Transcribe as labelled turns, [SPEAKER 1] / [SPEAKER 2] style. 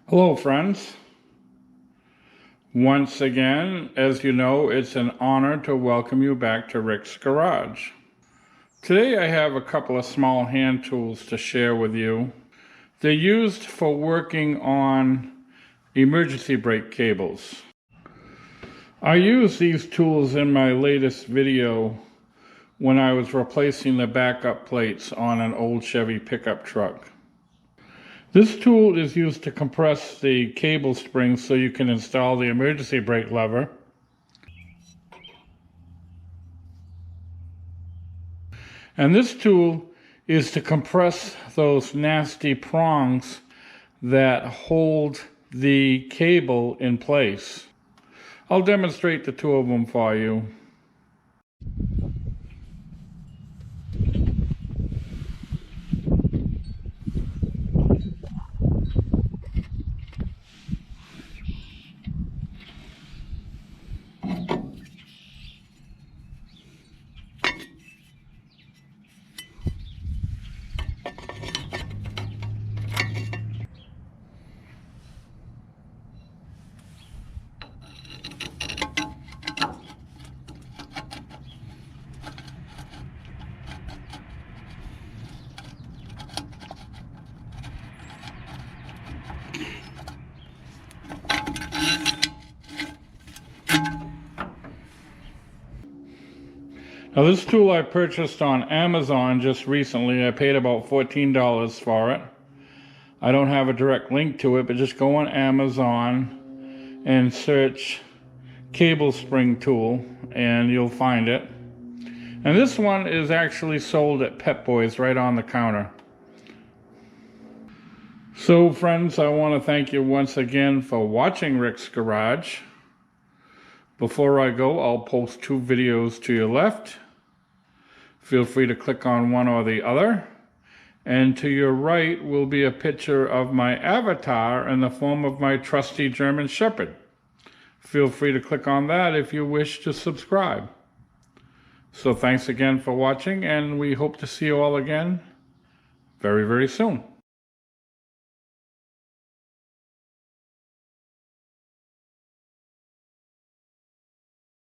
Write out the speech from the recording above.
[SPEAKER 1] Hello friends. Once again, as you know, it's an honor to welcome you back to Rick's Garage. Today I have a couple of small hand tools to share with you. They're used for working on emergency brake cables. I used these tools in my latest video when I was replacing the backup plates on an old Chevy pickup truck. This tool is used to compress the cable springs so you can install the emergency brake lever. And this tool is to compress those nasty prongs that hold the cable in place. I'll demonstrate the two of them for you. Now this tool I purchased on Amazon just recently. I paid about $14 for it. I don't have a direct link to it, but just go on Amazon and search cable spring tool and you'll find it. And this one is actually sold at Pep Boys right on the counter. So friends, I want to thank you once again for watching Rick's Garage. Before I go, I'll post two videos to your left. Feel free to click on one or the other. And to your right will be a picture of my avatar in the form of my trusty German Shepherd. Feel free to click on that if you wish to subscribe. So thanks again for watching, and we hope to see you all again very, very soon.